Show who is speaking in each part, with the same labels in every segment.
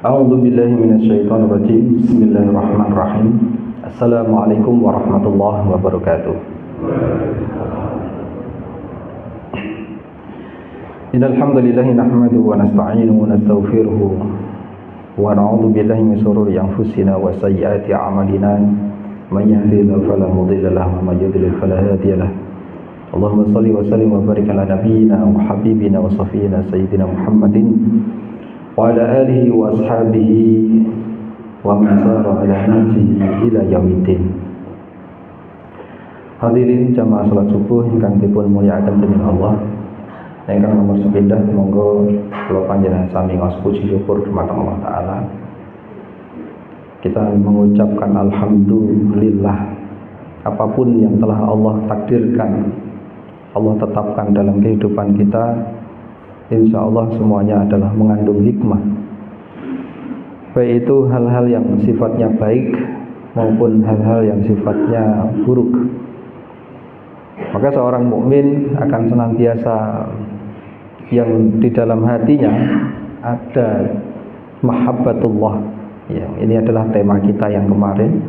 Speaker 1: A'udzu billahi minasyaitonir rajim. Bismillahirrahmanirrahim. Assalamualaikum warahmatullahi wabarakatuh. Innal hamdalillah nahmaduhu wa nasta'inuhu wa nastaghfiruh wa na'udzu billahi min shururi anfusina wa sayyiati a'malina. May yahdihillahu fala mudilla lahu wa may yudlil fala hadiya lahu. Allahumma shalli wa sallim wa barik ala nabiyyina wa habibina wa shafiina sayyidina Muhammadin wa ala alihi wa ashabihi wa man sara ala nahjihi ila yaumiddin. Hadirin jamaah salat subuh ingkang dipun mulyakaken dening Allah. Ingkang nomor sepindah monggo kula panjenengan sami ngaos puji syukur dumateng Allah taala. Kita mengucapkan alhamdulillah apapun yang telah Allah takdirkan, Allah tetapkan dalam kehidupan kita, insya Allah semuanya adalah mengandung hikmah, baik itu hal-hal yang sifatnya baik maupun hal-hal yang sifatnya buruk. Maka seorang mukmin akan senantiasa yang di dalam hatinya ada mahabbatullah. Ya, ini adalah tema kita yang kemarin.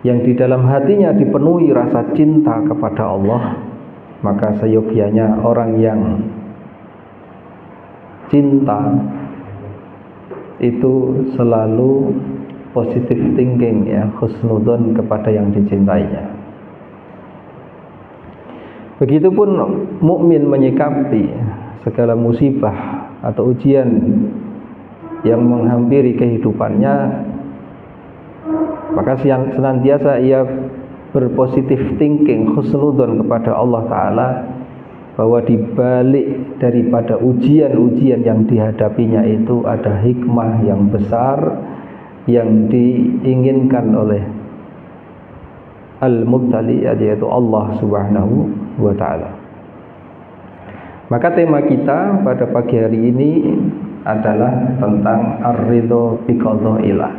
Speaker 1: Yang di dalam hatinya dipenuhi rasa cinta kepada Allah, maka seyogyanya orang yang cinta itu selalu positive thinking, ya, husnudzon kepada yang dicintainya. Begitupun mukmin menyikapi segala musibah atau ujian yang menghampiri kehidupannya, maka senantiasa ia berpositif thinking, husnudzon kepada Allah Ta'ala, bahwa di balik daripada ujian-ujian yang dihadapinya itu ada hikmah yang besar yang diinginkan oleh Al-Mubtali, yaitu Allah Subhanahu wa Ta'ala. Maka tema kita pada pagi hari ini adalah tentang ar-ridho bi qada'illah.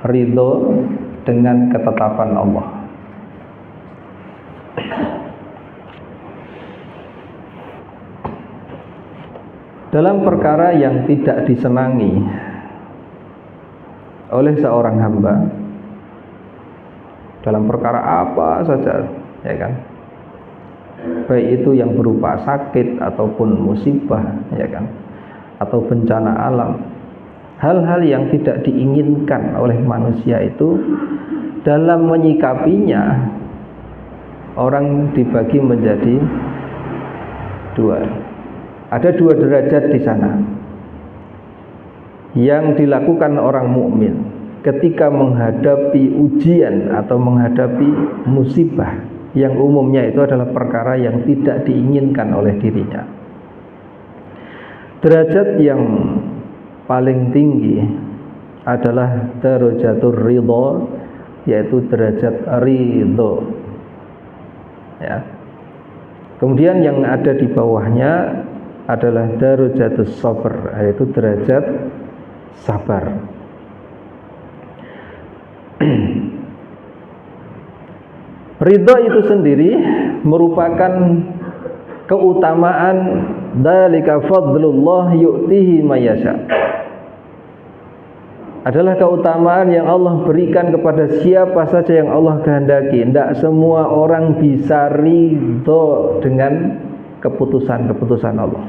Speaker 1: Ridho dengan ketetapan Allah. Dalam perkara yang tidak disenangi oleh seorang hamba, dalam perkara apa saja, ya kan, baik itu yang berupa sakit ataupun musibah, ya kan, atau bencana alam, hal-hal yang tidak diinginkan oleh manusia itu, dalam menyikapinya orang dibagi menjadi dua. Ada dua derajat di sana yang dilakukan orang mukmin ketika menghadapi ujian atau menghadapi musibah yang umumnya itu adalah perkara yang tidak diinginkan oleh dirinya. Derajat yang paling tinggi adalah darajatur ridho, yaitu derajat ridho, ya. Kemudian yang ada di bawahnya adalah darajatus sabr, yaitu derajat sabar. Ridho itu sendiri merupakan keutamaan, dzalika fadlullah yu'tihi mayasya. Adalah keutamaan yang Allah berikan kepada siapa saja yang Allah kehendaki. Tidak semua orang bisa ridho dengan keputusan-keputusan Allah.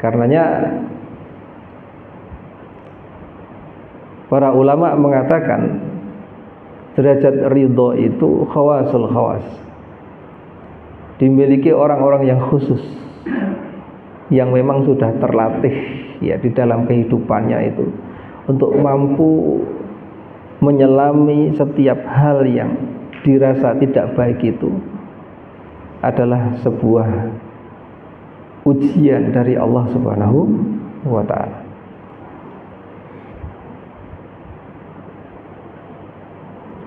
Speaker 1: Karenanya para ulama mengatakan derajat ridho itu khawasul khawas, dimiliki orang-orang yang khusus, yang memang sudah terlatih, ya, di dalam kehidupannya itu untuk mampu menyelami setiap hal yang dirasa tidak baik itu adalah sebuah ujian dari Allah Subhanahu wa Ta'ala.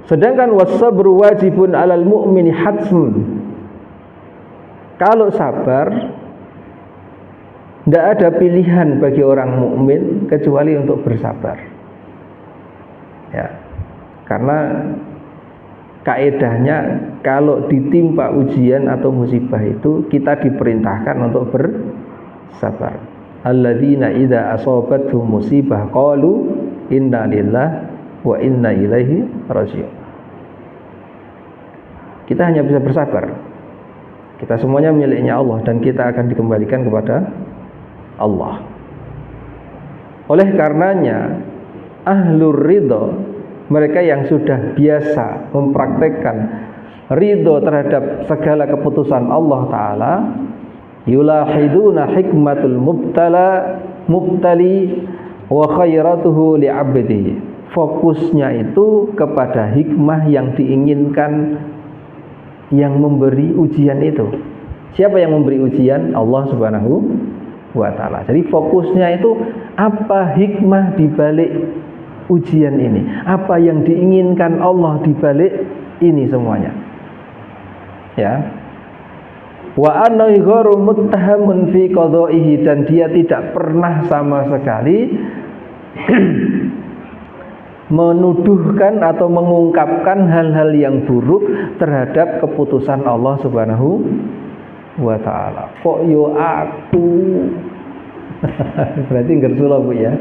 Speaker 1: Sedangkan was-sabru wajibun 'alal mu'mini hatsmun. Kalau sabar, tidak ada pilihan bagi orang mukmin kecuali untuk bersabar. Ya, karena kaedahnya kalau ditimpa ujian atau musibah itu kita diperintahkan untuk bersabar. Alladzina idza asabatuhum musibah qalu inna lillahi wa inna ilaihi raji'un. Kita hanya bisa bersabar. Kita semuanya miliknya Allah dan kita akan dikembalikan kepada Allah. Oleh karenanya ahlur ridho, mereka yang sudah biasa mempraktekkan ridho terhadap segala keputusan Allah Ta'ala, yulahiduna hikmatul mubtali wa khairatuhu li'abdihi. Fokusnya itu kepada hikmah yang diinginkan yang memberi ujian itu. Siapa yang memberi ujian? Allah Subhanahu wa Ta'ala. Jadi fokusnya itu apa hikmah di balik ujian ini, apa yang diinginkan Allah di balik ini semuanya. Ya. Wa annahu ghairu muttahamun fi qada'ihi, dan dia tidak pernah sama sekali menuduhkan atau mengungkapkan hal-hal yang buruk terhadap keputusan Allah Subhanahu wa Ta'ala. Kok yo aku berarti ngersulah Bu ya.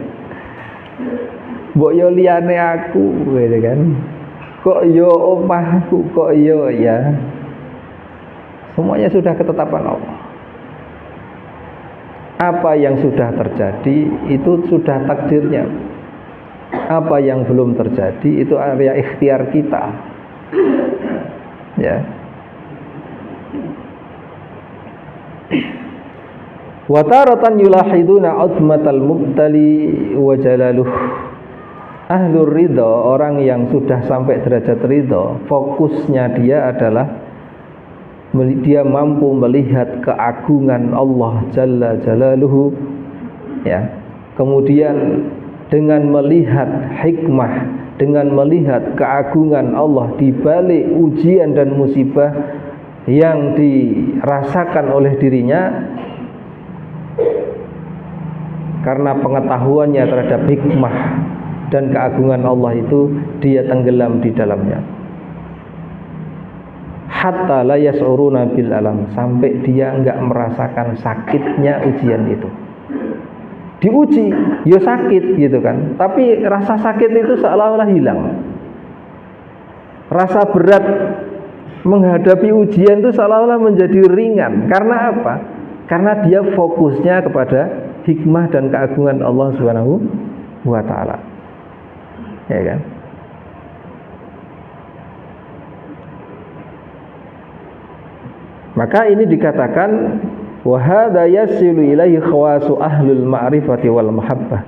Speaker 1: Mbok yo liyane aku gitu kan. Kok yo omahku, kok yo ya. Semuanya sudah ketetapan Allah. Apa yang sudah terjadi itu sudah takdirnya. Apa yang belum terjadi itu area ikhtiar kita. Ya. Wa taratan yulahiduna uzmatal mubtali wa jalaluh. Ahlur ridho, orang yang sudah sampai derajat ridho, fokusnya dia adalah dia mampu melihat keagungan Allah Jalla Jalaluhu, ya. Kemudian dengan melihat hikmah, dengan melihat keagungan Allah di balik ujian dan musibah yang dirasakan oleh dirinya, karena pengetahuannya terhadap hikmah dan keagungan Allah itu, dia tenggelam di dalamnya. Hatta la yas'uruna bil alam, sampai dia enggak merasakan sakitnya ujian itu. Diuji, ya sakit gitu kan, tapi rasa sakit itu seolah-olah hilang. Rasa berat menghadapi ujian itu seolah-olah menjadi ringan. Karena apa? Karena dia fokusnya kepada hikmah dan keagungan Allah Subhanahu wa Ta'ala. Ya kan? Maka ini dikatakan wa hadza yasilu ilaihi khawasu ahlul ma'rifati wal mahabbah.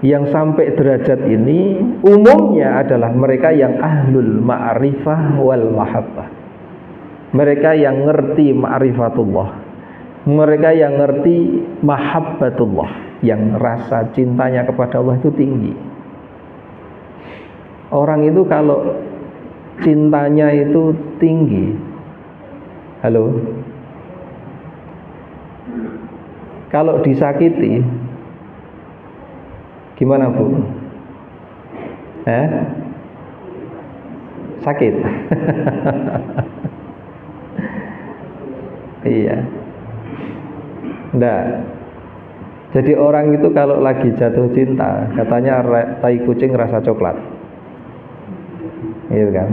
Speaker 1: Yang sampai derajat ini umumnya adalah mereka yang ahlul ma'rifah wal mahabbah. Mereka yang ngerti ma'rifatullah, mereka yang ngerti mahabbatullah, yang rasa cintanya kepada Allah itu tinggi. Orang itu kalau cintanya itu tinggi, halo, kalau disakiti gimana Bu? Sakit. Iya. Nggak. Jadi orang itu kalau lagi jatuh cinta, katanya tai kucing rasa coklat. Gitu kan.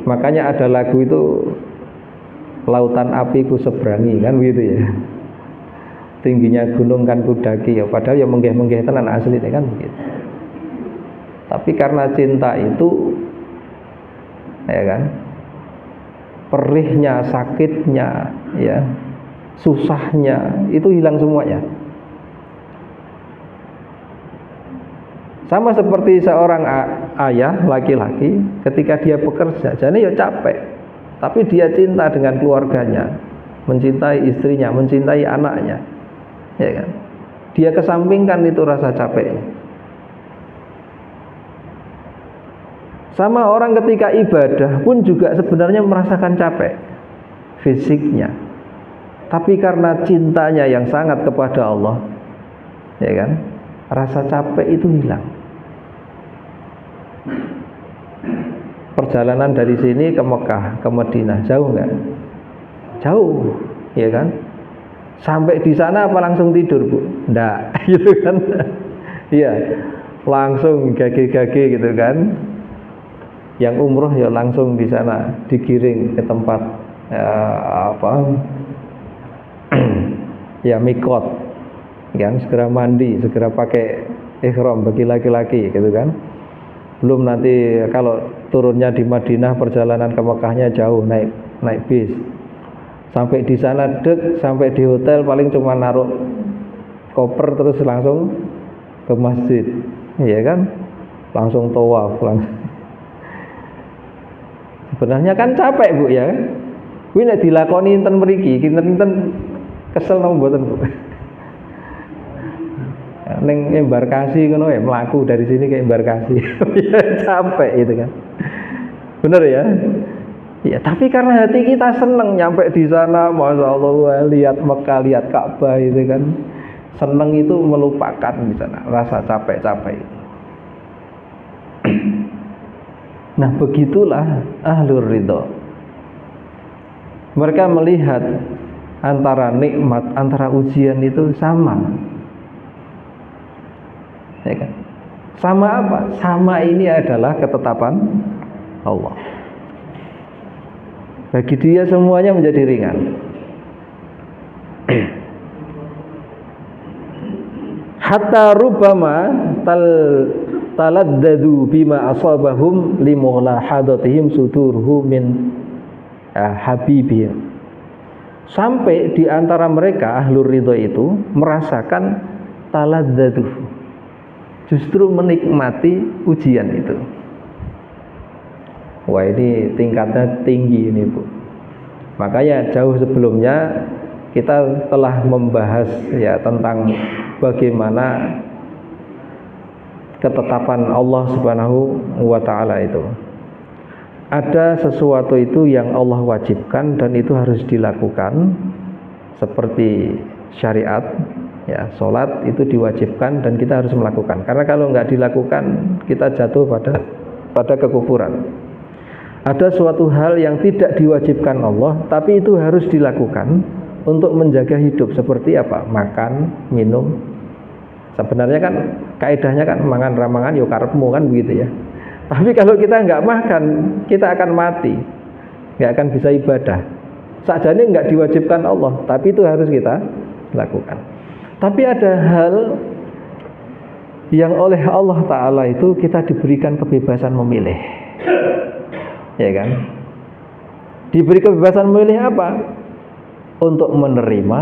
Speaker 1: Makanya ada lagu itu, lautan api ku seberangi, kan begitu ya. Tingginya gunung kan ku daki, ya padahal ya menggeh-menggeh tenan asli kan begitu. Tapi karena cinta itu, ya kan, perihnya, sakitnya, ya, susahnya itu hilang semuanya. Sama seperti seorang ayah laki-laki ketika dia bekerja, jadi ya capek, tapi dia cinta dengan keluarganya, mencintai istrinya, mencintai anaknya, ya kan? Dia kesampingkan itu rasa capeknya. Sama orang ketika ibadah pun juga sebenarnya merasakan capek fisiknya. Tapi karena cintanya yang sangat kepada Allah, ya kan, rasa capek itu hilang. Perjalanan dari sini ke Mekah, ke Madinah, jauh nggak? Jauh, ya kan? Sampai di sana apa langsung tidur, Bu? Nggak, gitu kan? Iya, langsung gage-gage gitu kan? Yang umroh ya langsung di sana digiring ke tempat ya mikot, kan? Segera mandi, segera pakai ihram bagi laki-laki, gitu kan? Belum nanti kalau turunnya di Madinah, perjalanan ke Mekahnya jauh, naik bis. Sampai di sana sampai di hotel paling cuma naruh koper terus langsung ke masjid, iya kan? Langsung tawaf, langsung. Sebenarnya kan capek, Bu, ya. Kuwi nek dilakoni enten mriki, kinten-kinten kesel nang mboten, Bu. Ning embarkasi ngono ya, mlaku dari sini ke embarkasi. Capek itu kan. Bener ya? Ya, tapi karena hati kita seneng nyampe di sana, Masya Allah, lihat Mekah, lihat Ka'bah itu kan. Seneng itu melupakan di sana rasa capek-capek itu. Nah, begitulah ahlur ridho. Mereka melihat antara nikmat, antara ujian itu sama. Ya kan? Sama apa? Sama ini adalah ketetapan Allah. Bagi dia semuanya menjadi ringan. Hatta rubbama taladdadu bima asabahum limulahadatihim sudurhu min habibihim. Sampai di antara mereka ahlur ridho itu merasakan taladdadu, justru menikmati ujian itu. Wah, ini tingkatnya tinggi ini, Bu. Makanya jauh sebelumnya kita telah membahas ya tentang bagaimana ketetapan Allah Subhanahu wa taala itu. Ada sesuatu itu yang Allah wajibkan dan itu harus dilakukan, seperti syariat, ya, sholat itu diwajibkan dan kita harus melakukan. Karena kalau nggak dilakukan kita jatuh pada kekufuran. Ada suatu hal yang tidak diwajibkan Allah, tapi itu harus dilakukan untuk menjaga hidup. Seperti apa? Makan, minum. Sebenarnya kan kaidahnya kan mangan ramangan yo karepmu kan begitu ya. Tapi kalau kita nggak makan, kita akan mati, nggak akan bisa ibadah. Sakjane nggak diwajibkan Allah, tapi itu harus kita lakukan. Tapi ada hal yang oleh Allah Ta'ala itu kita diberikan kebebasan memilih, ya kan? Diberi kebebasan memilih apa? Untuk menerima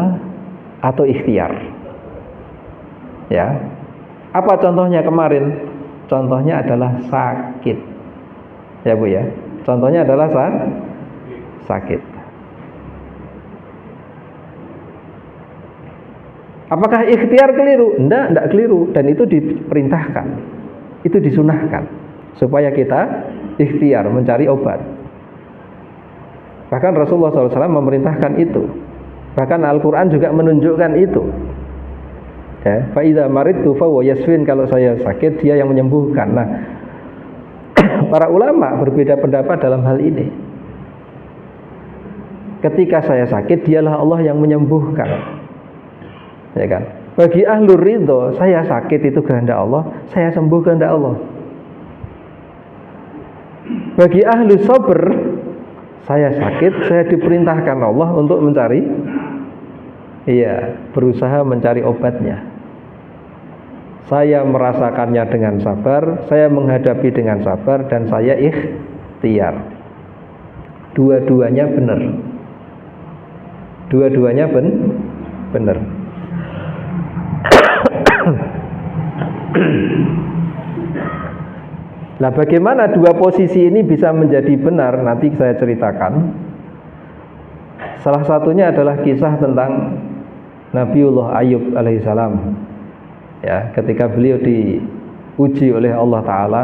Speaker 1: atau ikhtiar. Ya, apa contohnya kemarin? Contohnya adalah sakit, ya Bu ya. Contohnya adalah sakit. Apakah ikhtiar keliru? Enggak keliru. Dan itu diperintahkan, itu disunahkan supaya kita ikhtiar mencari obat. Bahkan Rasulullah SAW memerintahkan itu. Bahkan Al-Quran juga menunjukkan itu. Ya, fa idza maridtu fa huwa yasfin, kalau saya sakit dia yang menyembuhkan. Nah, para ulama berbeda pendapat dalam hal ini. Ketika saya sakit, dialah Allah yang menyembuhkan. Ya kan? Bagi ahlur ridho, saya sakit itu kehendak Allah, saya sembuh kehendak Allah. Bagi ahlu sabr, saya sakit, saya diperintahkan Allah untuk mencari, berusaha mencari obatnya. Saya merasakannya dengan sabar, saya menghadapi dengan sabar, dan saya ikhtiar. Dua-duanya benar. Dua-duanya benar. Nah, bagaimana dua posisi ini bisa menjadi benar? Nanti saya ceritakan. Salah satunya adalah kisah tentang Nabiullah Ayub alaihissalam. Ya, ketika beliau diuji oleh Allah Ta'ala,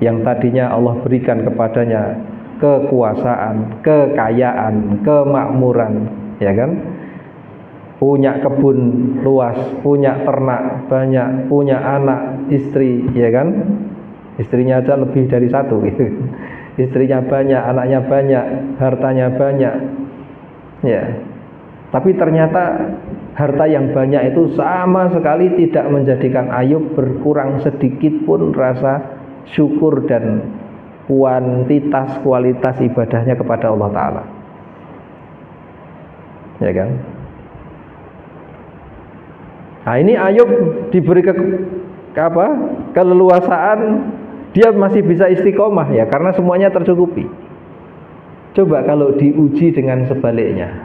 Speaker 1: yang tadinya Allah berikan kepadanya kekuasaan, kekayaan, kemakmuran, ya kan? Punya kebun luas, punya ternak banyak, punya anak, istri, ya kan? Istrinya aja lebih dari satu gitu. Istrinya banyak, anaknya banyak, hartanya banyak. Ya. Tapi ternyata harta yang banyak itu sama sekali tidak menjadikan Ayub berkurang sedikit pun rasa syukur dan kualitas ibadahnya kepada Allah Ta'ala. Ya kan? Nah ini Ayub diberi keleluasaan, dia masih bisa istiqomah ya, karena semuanya tercukupi. Coba kalau diuji dengan sebaliknya,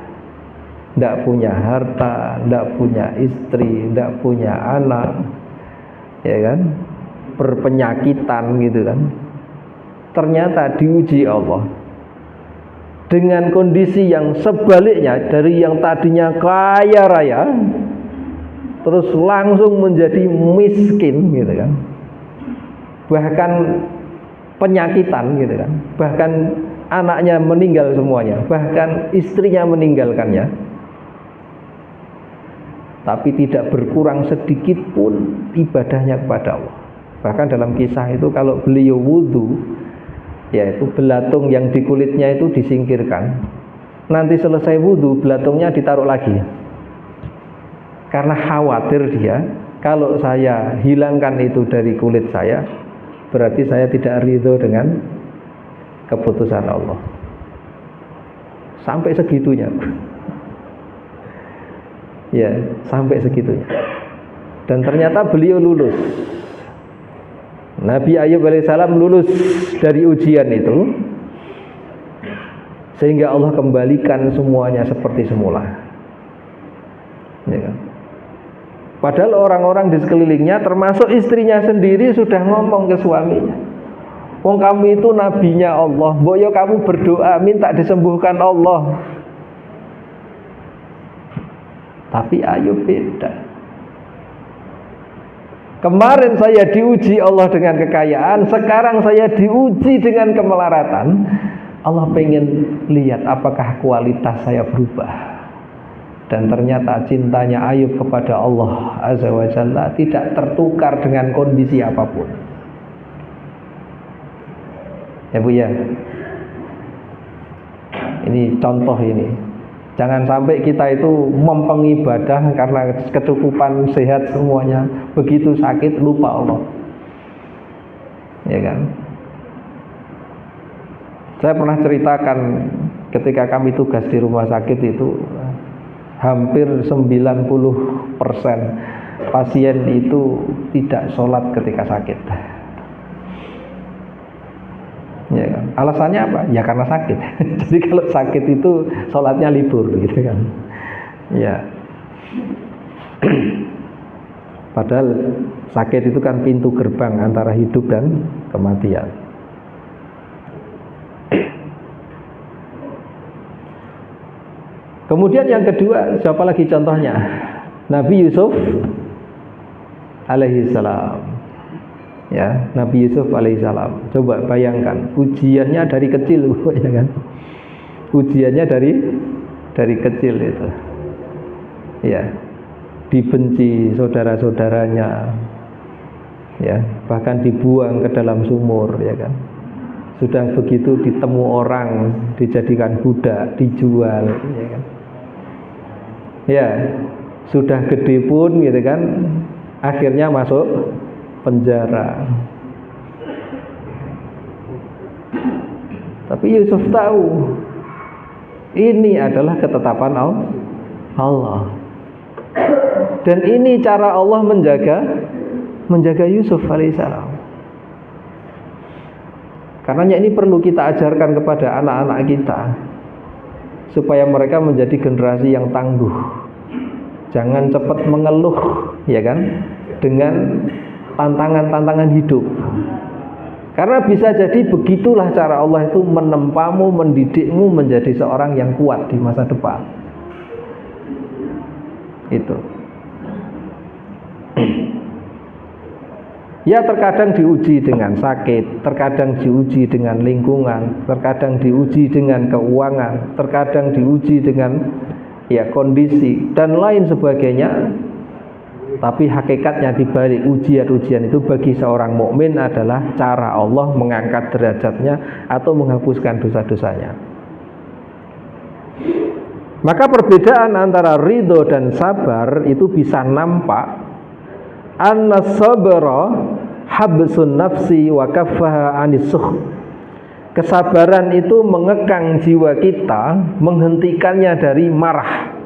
Speaker 1: tidak punya harta, tidak punya istri, tidak punya anak, ya kan, berpenyakitan gitu kan. Ternyata diuji Allah dengan kondisi yang sebaliknya, dari yang tadinya kaya raya terus langsung menjadi miskin gitu kan, bahkan penyakitan gitu kan, bahkan anaknya meninggal semuanya, bahkan istrinya meninggalkannya, tapi tidak berkurang sedikit pun ibadahnya kepada Allah. Bahkan dalam kisah itu kalau beliau wudhu, yaitu belatung yang di kulitnya itu disingkirkan, nanti selesai wudhu belatungnya ditaruh lagi, karena khawatir dia, kalau saya hilangkan itu dari kulit saya, berarti saya tidak ridho dengan keputusan Allah. Sampai segitunya. Ya, sampai segitunya. Dan ternyata beliau lulus. Nabi Ayub alaihissalam lulus dari ujian itu, sehingga Allah kembalikan semuanya seperti semula. Ya kan? Padahal orang-orang di sekelilingnya, termasuk istrinya sendiri, sudah ngomong ke suaminya, wong kamu itu nabinya Allah, boyo kamu berdoa minta disembuhkan Allah. Tapi Ayub beda. Kemarin saya diuji Allah dengan kekayaan, sekarang saya diuji dengan kemelaratan. Allah pengen lihat apakah kualitas saya berubah. Dan ternyata cintanya Ayub kepada Allah Azza wa Jalla tidak tertukar dengan kondisi apapun. Ya Bu ya, ini contoh ini. Jangan sampai kita itu mempengibadah karena kecukupan sehat semuanya, begitu sakit lupa Allah. Ya kan? Saya pernah ceritakan ketika kami tugas di rumah sakit itu, hampir 90% pasien itu tidak sholat ketika sakit. Ya kan? Alasannya apa? Ya karena sakit. Jadi kalau sakit itu sholatnya libur gitu kan. Ya. Padahal sakit itu kan pintu gerbang antara hidup dan kematian. Kemudian yang kedua, siapa lagi contohnya? Nabi Yusuf alaihissalam. Ya, Nabi Yusuf alaihissalam. Coba bayangkan, ujiannya dari kecil, ya kan? Ujiannya dari kecil itu. Ya, dibenci saudara-saudaranya. Ya, bahkan dibuang ke dalam sumur, ya kan? Sudah begitu ditemu orang, dijadikan budak, dijual, ya kan? Ya, sudah gede pun gitu kan, akhirnya masuk penjara. Tapi Yusuf tahu ini adalah ketetapan Allah. Dan ini cara Allah menjaga Yusuf alaihissalam. Karenanya ini perlu kita ajarkan kepada anak-anak kita, supaya mereka menjadi generasi yang tangguh. Jangan cepat mengeluh, ya kan, dengan tantangan-tantangan hidup. Karena bisa jadi begitulah cara Allah itu menempamu, mendidikmu menjadi seorang yang kuat di masa depan. Itu. Ya terkadang diuji dengan sakit, terkadang diuji dengan lingkungan, terkadang diuji dengan keuangan, terkadang diuji dengan kondisi dan lain sebagainya. Tapi hakikatnya di balik ujian-ujian itu bagi seorang mukmin adalah cara Allah mengangkat derajatnya atau menghapuskan dosa-dosanya. Maka perbedaan antara ridho dan sabar itu bisa nampak. Anna sabra habsun nafsi wa kaffaha anis sukh. Kesabaran itu mengekang jiwa kita, menghentikannya dari marah.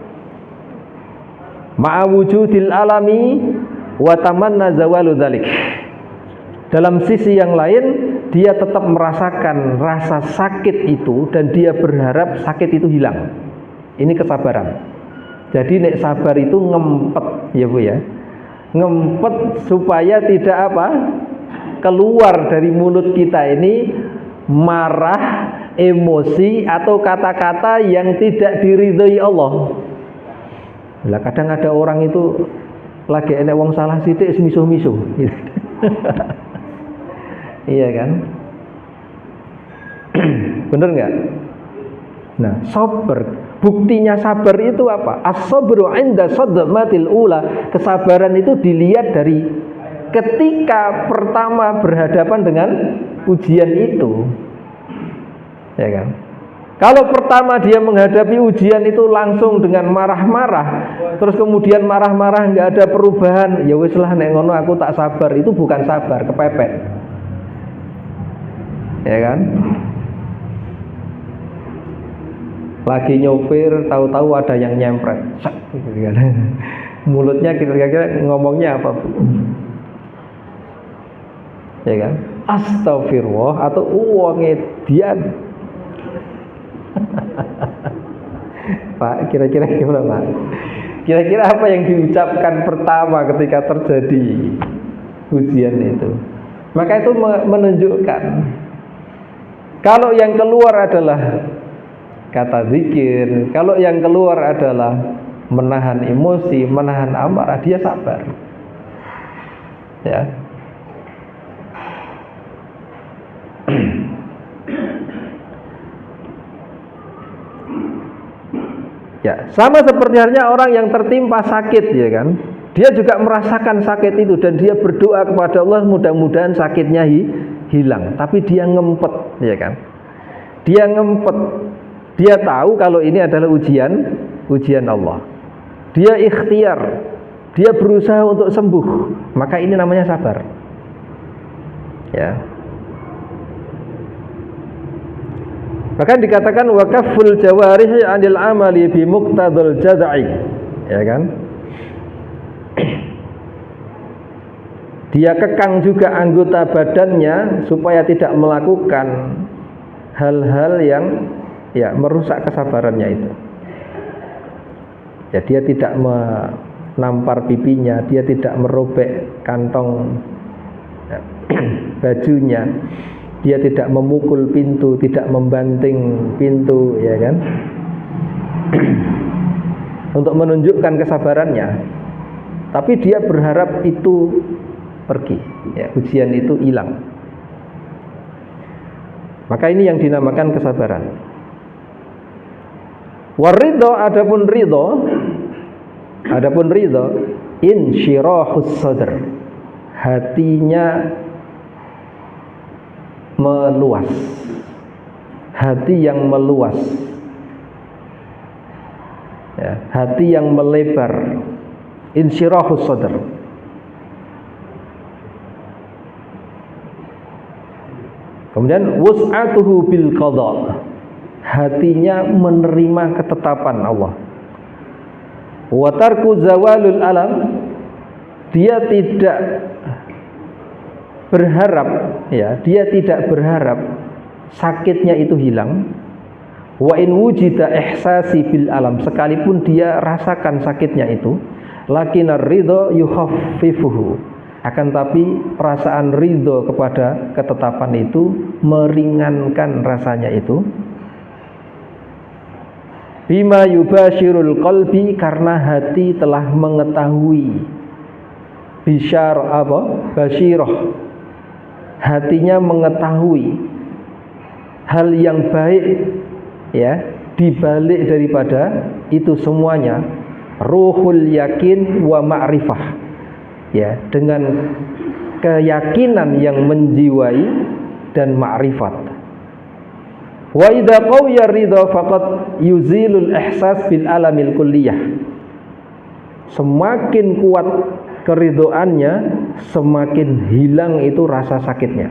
Speaker 1: Ma'awujudil alami wa tamanna zawalu dzalik. Dalam sisi yang lain, dia tetap merasakan rasa sakit itu dan dia berharap sakit itu hilang. Ini kesabaran. Jadi nek sabar itu ngempet ya Bu ya. Ngempet supaya tidak keluar dari mulut kita ini marah, emosi atau kata-kata yang tidak diridhoi Allah. Lah kadang ada orang itu lagi enek wong salah sithik misuh-misuh gitu. Iya kan? Bener nggak? Nah, sabar. Buktinya sabar itu apa? As-sabru 'inda sadmatil ula. Kesabaran itu dilihat dari ketika pertama berhadapan dengan ujian itu. Ya kan? Kalau pertama dia menghadapi ujian itu langsung dengan marah-marah, terus kemudian marah-marah nggak ada perubahan, ya wis lah nek ngono aku tak sabar, itu bukan sabar, kepepet. Ya kan? Lagi nyopir, tahu-tahu ada yang nyempret, gitu kan. Mulutnya kira-kira ngomongnya apa? Ya kan? Astagfirullah atau uangnya dia. Pak, kira-kira gimana Pak? Kira-kira apa yang diucapkan pertama ketika terjadi ujian itu? Maka itu menunjukkan kalau yang keluar adalah kata zikir, kalau yang keluar adalah menahan emosi, menahan amarah, dia sabar. Ya. Ya, sama seperti halnya orang yang tertimpa sakit, ya kan? Dia juga merasakan sakit itu dan dia berdoa kepada Allah mudah-mudahan sakitnya hilang. Tapi dia ngempet, ya kan? Dia ngempet. Dia tahu kalau ini adalah ujian Allah. Dia ikhtiar. Dia berusaha untuk sembuh. Maka ini namanya sabar. Ya. Bahkan dikatakan waqaful jawarihi 'anil amali bi muqtadal jazai, ya kan? Dia kekang juga anggota badannya supaya tidak melakukan hal-hal yang merusak kesabarannya itu. Ya, dia tidak menampar pipinya, dia tidak merobek kantong bajunya. Dia tidak memukul pintu, tidak membanting pintu, ya kan? Untuk menunjukkan kesabarannya. Tapi dia berharap itu pergi, ya, ujian itu hilang. Maka ini yang dinamakan kesabaran. Waridho, adapun ridho, insyirahus sadr, hatinya meluas, hati yang meluas, ya, hati yang melebar, insyirahus sadr. Kemudian wus'atuhu bil qada, hatinya menerima ketetapan Allah. Wa tarku zawalul alam, dia tidak berharap, ya, dia tidak berharap sakitnya itu hilang. Wa in wujida ihsasi bil alam, sekalipun dia rasakan sakitnya itu, lakinar ridho yukhaffifuhu, akan tapi perasaan ridho kepada ketetapan itu meringankan rasanya itu. Bima yubashirul qalbi, karena hati telah mengetahui Basyirah. Hatinya mengetahui hal yang baik, ya, dibalik daripada itu semuanya, ruhul yakin wa ma'rifah, ya, dengan keyakinan yang menjiwai dan ma'rifat. Wa idza qawiya ridha faqad yuzilul ihsas bil alamil kulliyah. Semakin kuat keridhoannya, semakin hilang itu rasa sakitnya.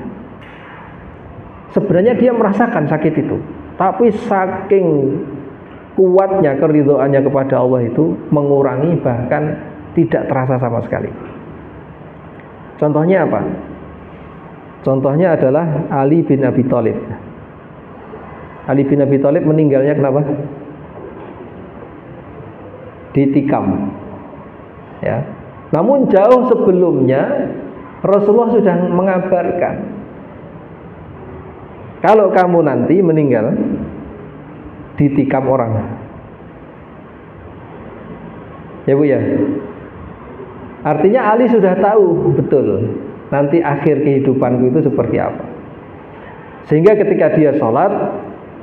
Speaker 1: Sebenarnya dia merasakan sakit itu, tapi saking kuatnya keridhoannya kepada Allah itu mengurangi, bahkan tidak terasa sama sekali. Contohnya apa? Contohnya adalah Ali bin Abi Thalib. Ali bin Abi Thalib meninggalnya kenapa? Ditikam, ya. Namun jauh sebelumnya Rasulullah sudah mengabarkan, kalau kamu nanti meninggal ditikam orang. Ya Bu ya. Artinya Ali sudah tahu betul nanti akhir kehidupanku itu seperti apa. Sehingga ketika dia sholat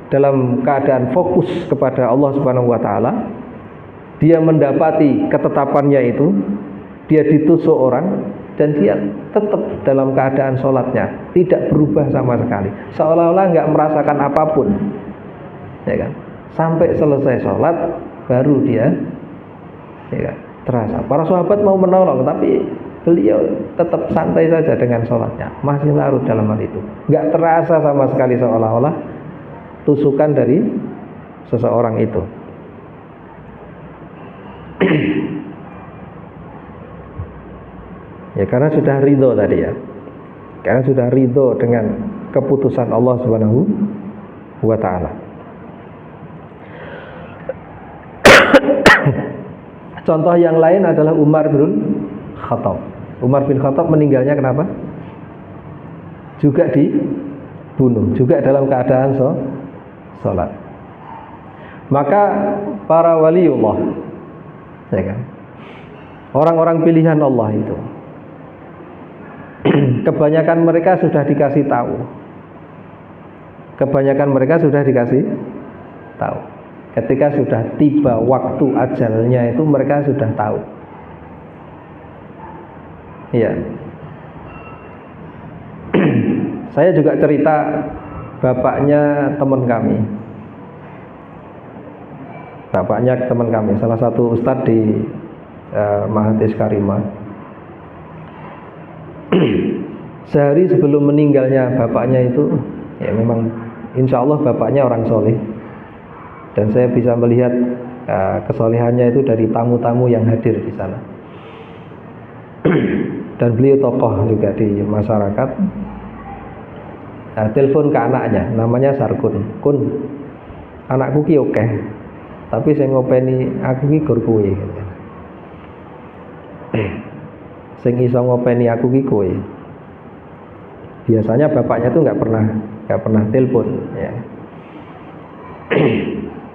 Speaker 1: dalam keadaan fokus kepada Allah Subhanahu wa taala, dia mendapati ketetapannya itu, dia ditusuk orang dan dia tetap dalam keadaan sholatnya tidak berubah sama sekali, seolah-olah nggak merasakan apapun, ya kan? Sampai selesai sholat baru dia, ya kan, terasa. Para sahabat mau menolong, tapi beliau tetap santai saja dengan sholatnya, masih larut dalam hal itu, nggak terasa sama sekali, seolah-olah tusukan dari seseorang itu. Ya, karena sudah ridho tadi, ya, karena sudah ridho dengan keputusan Allah Subhanahu wa ta'ala. Contoh yang lain adalah Umar bin Khattab. Umar bin Khattab meninggalnya kenapa? Juga dibunuh, juga dalam keadaan sholat. Maka para waliullah, ya kan, orang-orang pilihan Allah itu, kebanyakan mereka sudah dikasih tahu. Ketika sudah tiba waktu ajalnya itu mereka sudah tahu. Iya. Saya juga cerita bapaknya teman kami. Salah satu ustadz di Mahathis Karimah. Sehari sebelum meninggalnya bapaknya itu, ya memang insya Allah bapaknya orang soleh, dan saya bisa melihat kesolehannya itu dari tamu-tamu yang hadir di sana. Dan beliau tokoh juga di masyarakat. Telepon ke anaknya, namanya Sarkun. Kun, anakku ki oke, tapi saya ngopeni aku ki gur kowe. Sing iso ngopeni aku ki kowe. Biasanya bapaknya tuh nggak pernah telepon, ya.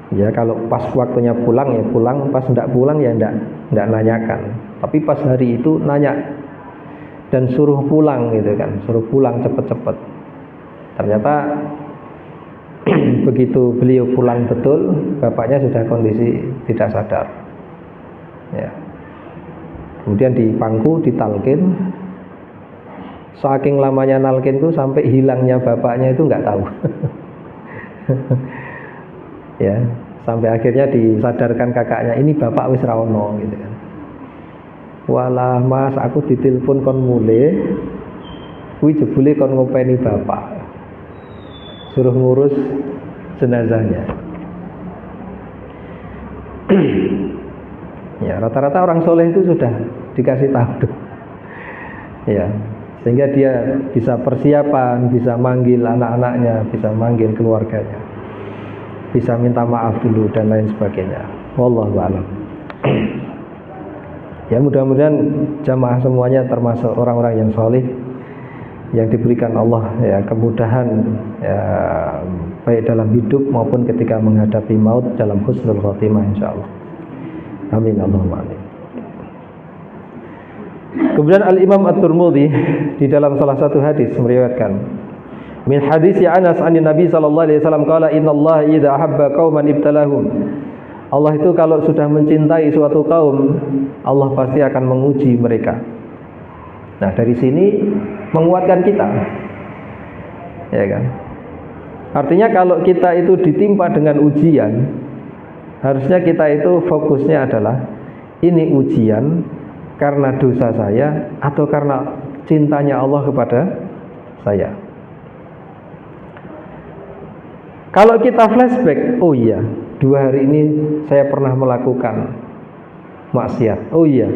Speaker 1: Ya kalau pas waktunya pulang ya pulang, pas enggak pulang ya enggak nanyakan. Tapi pas hari itu nanya dan suruh pulang gitu kan, suruh pulang cepet-cepet. Ternyata begitu beliau pulang betul, bapaknya sudah kondisi tidak sadar, ya. Kemudian di pangku ditalkin, saking lamanya nalkin itu sampai hilangnya bapaknya itu nggak tahu. Ya, sampai akhirnya disadarkan kakaknya, ini bapak wis ra ono gitu kan. Walah mas, aku ditelepon kon mule, kuwi jebule kon ngopeni bapak, suruh ngurus jenazahnya. Ya, rata-rata orang soleh itu sudah dikasih tahu, ya, sehingga dia bisa persiapan, bisa manggil anak-anaknya, bisa manggil keluarganya, bisa minta maaf dulu dan lain sebagainya. Wallahu a'lam. Ya, mudah-mudahan jamaah semuanya termasuk orang-orang yang soleh, yang diberikan Allah ya kemudahan, ya, baik dalam hidup maupun ketika menghadapi maut dalam husnul khotimah insyaallah. Amin Allahumma amin. Kemudian Al-Imam At-Tirmidzi di dalam salah satu hadis meriwayatkan min hadis Anas anin Nabi sallallahu alaihi wasallam qala innallaha idza ahabba qauman ibtalahum. Allah itu kalau sudah mencintai suatu kaum, Allah pasti akan menguji mereka. Nah, dari sini menguatkan kita. Ya kan? Artinya kalau kita itu ditimpa dengan ujian, harusnya kita itu fokusnya adalah ini ujian karena dosa saya atau karena cintanya Allah kepada saya. Kalau kita flashback, oh iya, 2 hari ini saya pernah melakukan maksiat. Oh iya,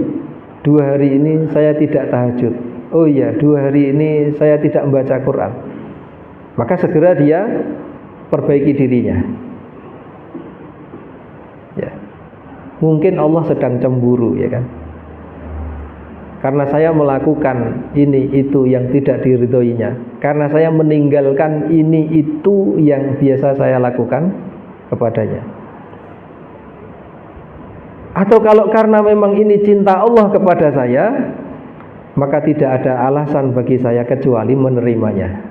Speaker 1: 2 hari ini saya tidak tahajud. Oh iya, 2 hari ini saya tidak membaca Quran. Maka segera dia perbaiki dirinya. Ya. Mungkin Allah sedang cemburu, ya kan? Karena saya melakukan ini itu yang tidak diridhoinya, karena saya meninggalkan ini itu yang biasa saya lakukan kepadanya. Atau kalau karena memang ini cinta Allah kepada saya, maka tidak ada alasan bagi saya kecuali menerimanya.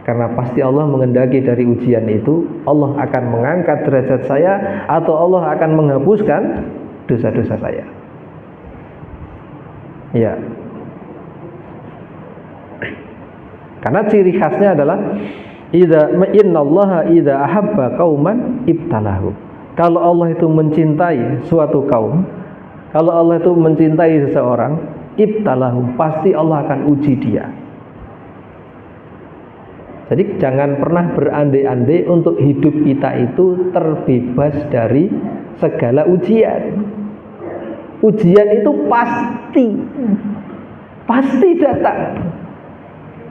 Speaker 1: Karena pasti Allah menghendaki dari ujian itu, Allah akan mengangkat derajat saya atau Allah akan menghapuskan dosa-dosa saya. Ya. Karena ciri khasnya adalah innallaha idza ahabba qauman ibtalahu. Kalau Allah itu mencintai suatu kaum, kalau Allah itu mencintai seseorang, ibtalahu, pasti Allah akan uji dia. Jadi jangan pernah berandai-andai untuk hidup kita itu terbebas dari segala ujian. Ujian itu pasti datang.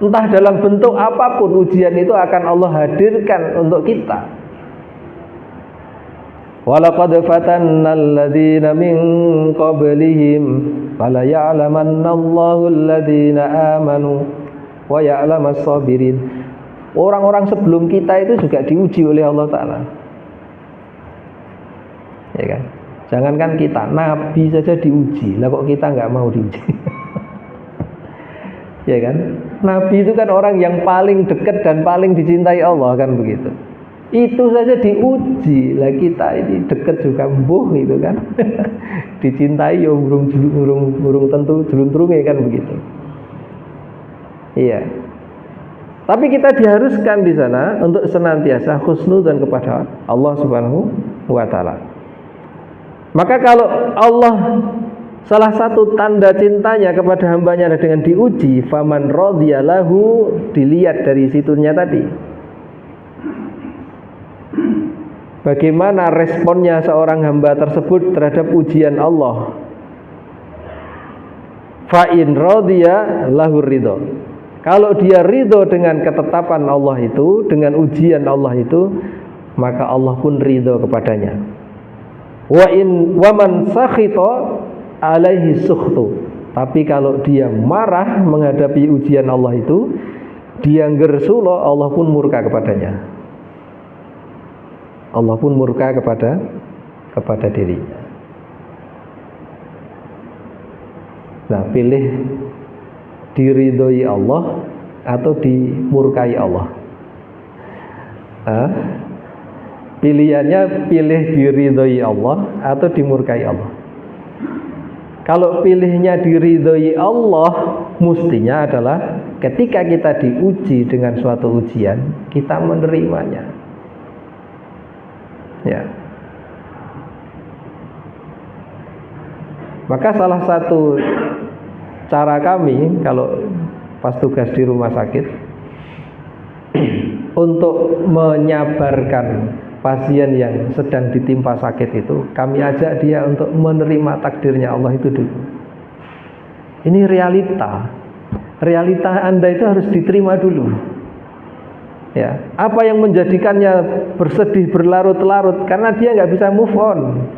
Speaker 1: Entah dalam bentuk apapun, ujian itu akan Allah hadirkan untuk kita. Walaqad fatanna alladziina min qablihim fala ya'lamanna Allahu alladziina aamanu wa ya'lamas sabirin. Orang-orang sebelum kita itu juga diuji oleh Allah Ta'ala. Ya kan? Jangankan kita, Nabi saja diuji. Lah kok kita nggak mau diuji? Ya kan? Nabi itu kan orang yang paling dekat dan paling dicintai Allah, kan begitu. Itu saja diuji. Lah kita ini dekat juga mbuh itu kan. Dicintai ya burung tentu jeluntrunge, kan begitu. Iya. Tapi kita diharuskan di sana untuk senantiasa husnudzan kepada Allah Subhanahu wa Ta'ala. Maka kalau Allah, salah satu tanda cintanya kepada hambanya dengan diuji, faman radhiyalahu, dilihat dari situnya tadi. Bagaimana responnya seorang hamba tersebut terhadap ujian Allah? Fa in radhiya lahu ridho. Kalau dia ridho dengan ketetapan Allah itu, dengan ujian Allah itu, maka Allah pun ridho kepadanya. Wa man sakhita alaihi sukhtu. Tapi kalau dia marah menghadapi ujian Allah itu, dia ngersulo, Allah pun murka kepadanya. Allah pun murka kepada dirinya. Nah, pilih diridhoi Allah atau dimurkai Allah. Pilihannya pilih diridhoi Allah atau dimurkai Allah. Kalau pilihnya diridhoi Allah, mestinya adalah ketika kita diuji dengan suatu ujian, kita menerimanya. Ya. Maka salah satu cara kami kalau pas tugas di rumah sakit untuk menyabarkan pasien yang sedang ditimpa sakit itu, kami ajak dia untuk menerima takdirnya Allah itu dulu. Ini realita. Realita Anda itu harus diterima dulu. Ya, apa yang menjadikannya bersedih berlarut-larut? Karena dia nggak bisa move on.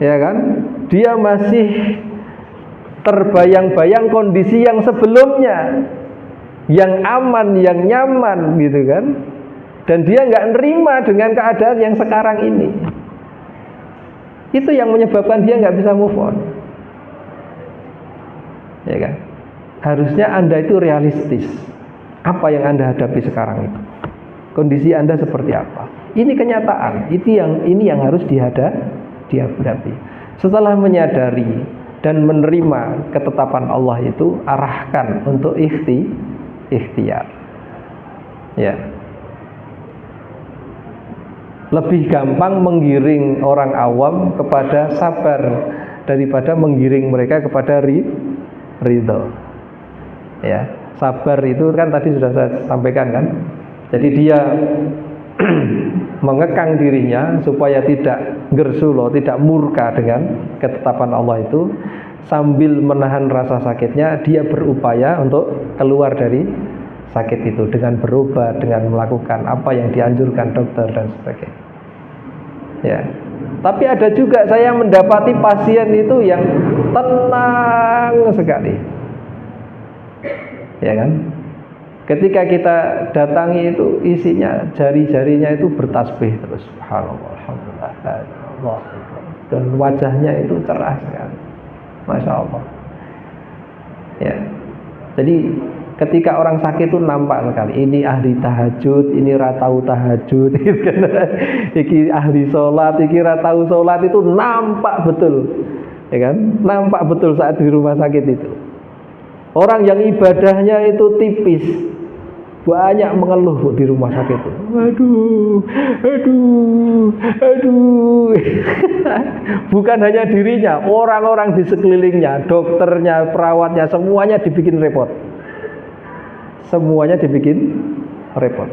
Speaker 1: Ya kan? Dia masih terbayang-bayang kondisi yang sebelumnya, yang aman, yang nyaman, gitu kan? Dan dia nggak nerima dengan keadaan yang sekarang ini. Itu yang menyebabkan dia nggak bisa move on. Ya kan? Harusnya Anda itu realistis. Apa yang Anda hadapi sekarang itu? Kondisi Anda seperti apa? Ini kenyataan. Ini yang harus dihadapi. Setelah menyadari dan menerima ketetapan Allah itu, arahkan untuk ikhtiar. Ya. Lebih gampang menggiring orang awam kepada sabar daripada menggiring mereka kepada ridho. Ya, sabar itu kan tadi sudah saya sampaikan kan. Jadi dia mengekang dirinya supaya tidak gersulo, tidak murka dengan ketetapan Allah itu, sambil menahan rasa sakitnya dia berupaya untuk keluar dari sakit itu dengan berobat, dengan melakukan apa yang dianjurkan dokter dan sebagainya. Ya. Tapi ada juga saya mendapati pasien itu yang tenang sekali. Ya kan? Ketika kita datangi itu isinya jari-jarinya itu bertasbih terus. Subhanallah, alhamdulillah, Allah. Dan wajahnya itu cerah sekali. Masya Allah. Ya. Jadi ketika orang sakit itu nampak sekali. Ini ahli tahajud, ini ratau tahajud, ini ahli sholat, ini ratau sholat, itu nampak betul, ya kan? Nampak betul saat di rumah sakit itu. Orang yang ibadahnya itu tipis, banyak mengeluh di rumah sakit itu. Aduh. Bukan hanya dirinya, orang-orang di sekelilingnya, dokternya, perawatnya, semuanya dibikin repot. Semuanya dibikin repot.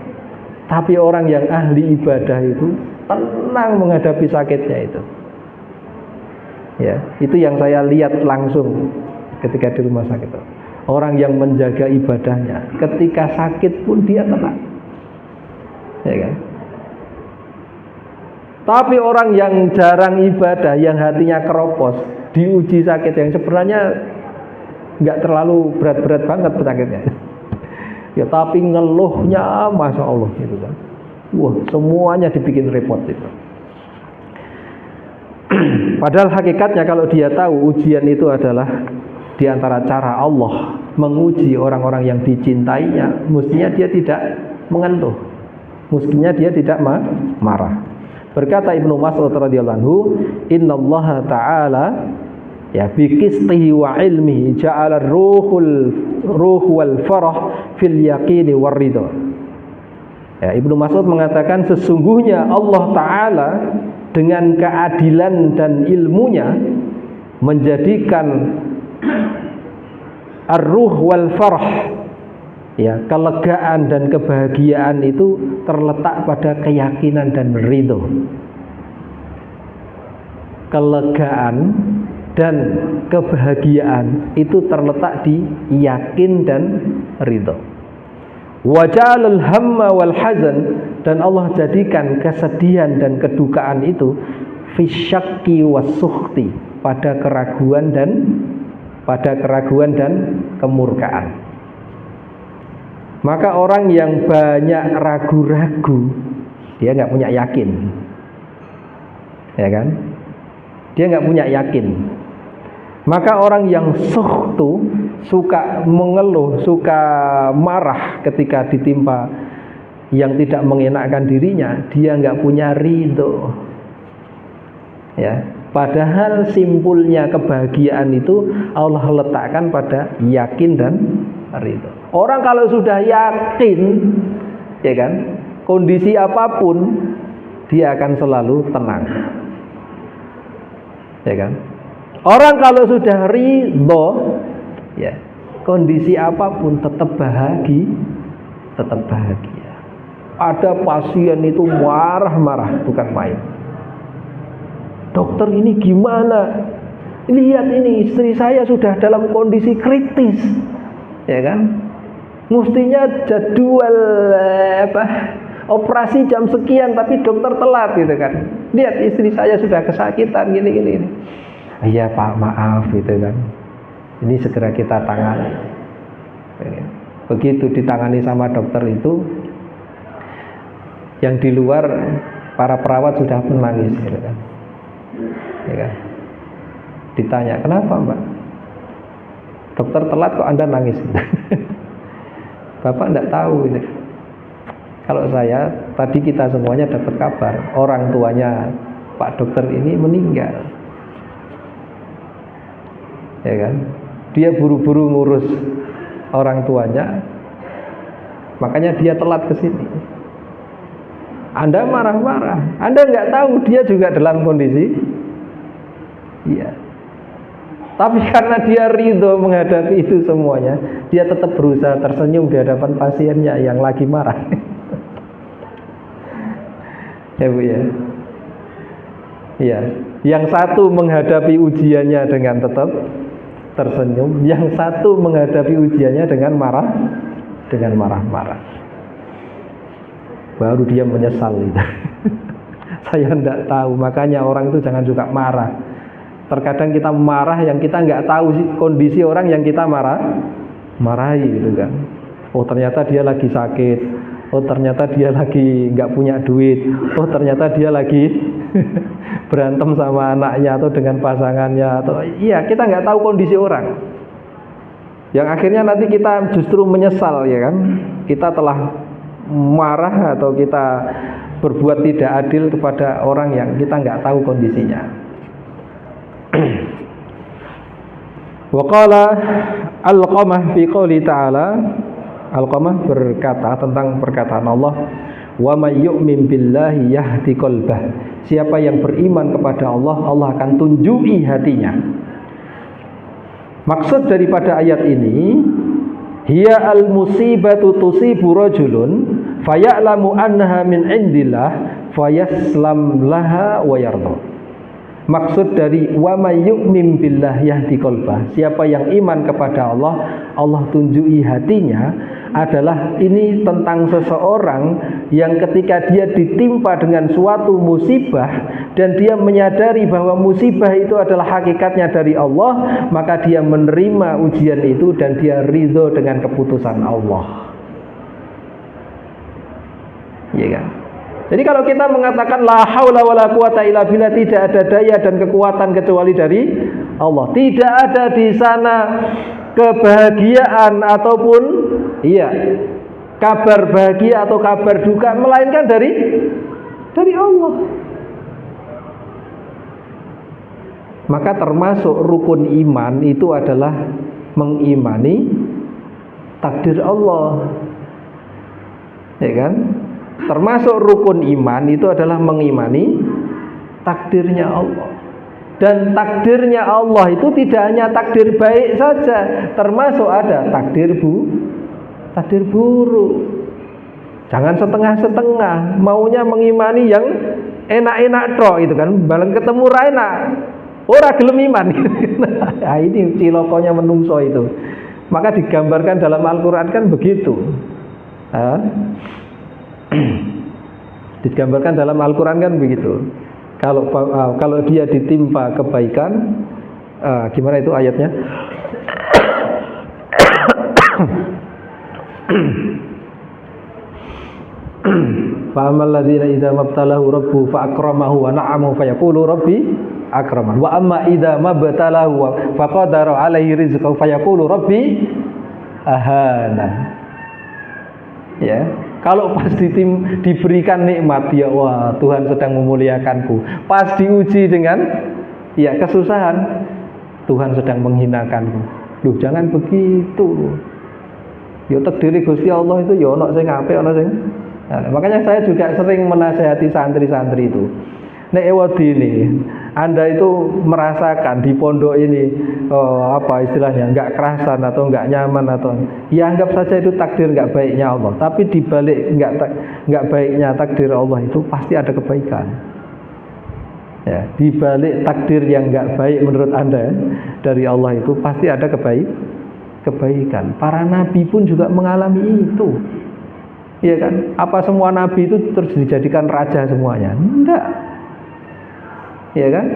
Speaker 1: Tapi orang yang ahli ibadah itu tenang menghadapi sakitnya itu. Ya, itu yang saya lihat langsung ketika di rumah sakit itu. Orang yang menjaga ibadahnya, ketika sakit pun dia tenang. Ya kan? Tapi orang yang jarang ibadah, yang hatinya keropos, diuji sakit yang sebenarnya nggak terlalu berat-berat banget penyakitnya. Ya tapi ngeluhnya Masya Allah gitu kan. Wah, semuanya dibikin repot itu. Padahal hakikatnya kalau dia tahu ujian itu adalah di antara cara Allah menguji orang-orang yang dicintainya, mestinya dia tidak mengeluh, mestinya dia tidak marah. Berkata Ibnu Mas'ud radhiyallahu anhu, "Innallaha ta'ala ya biqistihi wa ilmihi ja'ala ruh wal farah fil yaqini war ridha." Ya, Ibnu Mas'ud mengatakan sesungguhnya Allah Ta'ala dengan keadilan dan ilmunya menjadikan ar-ruh wal farah, ya, kelegaan dan kebahagiaan itu terletak pada keyakinan dan ridho. Kelegaan dan kebahagiaan itu terletak di yakin dan ridho. Wajalul hamma wal hazan, dan Allah jadikan kesedihan dan kedukaan itu fisyakki wasukhti, pada keraguan dan kemurkaan. Maka orang yang banyak ragu-ragu, dia nggak punya yakin, ya kan? Dia nggak punya yakin. Maka orang yang sukhtu, suka mengeluh, suka marah ketika ditimpa yang tidak mengenakkan dirinya, dia nggak punya ridho. Ya, padahal simpulnya kebahagiaan itu Allah letakkan pada yakin dan ridho. Orang kalau sudah yakin, ya kan, kondisi apapun dia akan selalu tenang. Ya kan? Orang kalau sudah ridho, ya, kondisi apapun tetap bahagia. Ada pasien itu marah-marah, bukan main. Dokter ini gimana? Lihat ini, istri saya sudah dalam kondisi kritis, ya kan? Mestinya jadwal operasi jam sekian, tapi dokter telat, gitu kan? Lihat istri saya sudah kesakitan, gini. Iya Pak, maaf, gitu kan? Ini segera kita tangani. Begitu ditangani sama dokter itu, yang di luar para perawat sudah menangis, gitu kan? ya kan? Ditanya, kenapa Mbak? Dokter telat kok Anda nangis? Bapak enggak tahu gitu. Kalau saya, tadi kita semuanya dapat kabar orang tuanya Pak dokter ini meninggal, ya kan? Dia buru-buru ngurus orang tuanya, makanya dia telat ke sini. Anda marah-marah, Anda nggak tahu dia juga dalam kondisi, iya. Tapi karena dia ridho menghadapi itu semuanya, dia tetap berusaha tersenyum di hadapan pasiennya yang lagi marah. Ya Bu ya. Iya. Yang satu menghadapi ujiannya dengan tetap tersenyum, yang satu menghadapi ujiannya dengan marah-marah. Baru dia menyesal gitu. Saya tidak tahu, makanya orang itu jangan suka marah. Terkadang kita marah yang kita nggak tahu sih kondisi orang yang kita marahi gitu kan. Oh ternyata dia lagi sakit. Oh ternyata dia lagi nggak punya duit. Oh ternyata dia lagi berantem sama anaknya atau dengan pasangannya. Atau iya kita nggak tahu kondisi orang. Yang akhirnya nanti kita justru menyesal ya kan. Kita telah marah atau kita berbuat tidak adil kepada orang yang kita nggak tahu kondisinya. Waqala Alqamah fi qouli ta'ala, Alqamah berkata tentang perkataan Allah, wa may yu'min billahi yahdi qalbah. Siapa yang beriman kepada Allah, Allah akan tunjuki hatinya. Maksud daripada ayat ini, hiya al-musibatu tusibu rajulun faya'lamu annaha min indillah fayaslam laha wa yarda. Maksud dari wa may yu'min billah yahdi qalbah, siapa yang iman kepada Allah, Allah tunjuki hatinya, adalah ini tentang seseorang yang ketika dia ditimpa dengan suatu musibah dan dia menyadari bahwa musibah itu adalah hakikatnya dari Allah, maka dia menerima ujian itu dan dia ridho dengan keputusan Allah. Iya kan? Jadi kalau kita mengatakan la haula wala quwata illa billah, tidak ada daya dan kekuatan kecuali dari Allah. Tidak ada di sana kebahagiaan ataupun kabar bahagia atau kabar duka, melainkan dari Allah. Maka termasuk rukun iman itu adalah mengimani takdir Allah. Ya kan? Termasuk rukun iman itu adalah mengimani takdirnya Allah. Dan takdirnya Allah itu tidak hanya takdir baik saja, termasuk ada takdir buruk. Jangan setengah-setengah, maunya mengimani yang enak-enak tok itu kan, bareng ketemu ra enak, ora gelem iman. Nah, ini cilokonya menungso itu. Maka digambarkan dalam Al-Qur'an kan begitu. Digambarkan dalam Al-Quran kan begitu. Kalau dia ditimpa kebaikan, gimana itu ayatnya? Fa ammal ladzina idza mabtalahu rabbuhu fa akramahu wa na'amahu fa yaqulu rabbi akraman. Wa amma idza mabtalahu fa qadara alaihi rizqahu fa yaqulu rabbi ahana. Ya. Kalau pas diberikan nikmat, ya wah Tuhan sedang memuliakanku. Pas diuji dengan kesusahan, Tuhan sedang menghinakanku. Loh jangan begitu. Ya takdir Gusti Allah itu ya ono sing apik ono sing. Nah, makanya saya juga sering menasehati santri-santri itu. Nek ewadine Anda itu merasakan di pondok ini istilahnya nggak kerasan atau nggak nyaman atau ya anggap saja itu takdir nggak baiknya Allah. Tapi di balik nggak baiknya takdir Allah itu pasti ada kebaikan. Ya, di balik takdir yang nggak baik menurut Anda dari Allah itu pasti ada kebaikan. Para nabi pun juga mengalami itu. Iya kan? Apa semua nabi itu terus dijadikan raja semuanya? Enggak. Ya kan?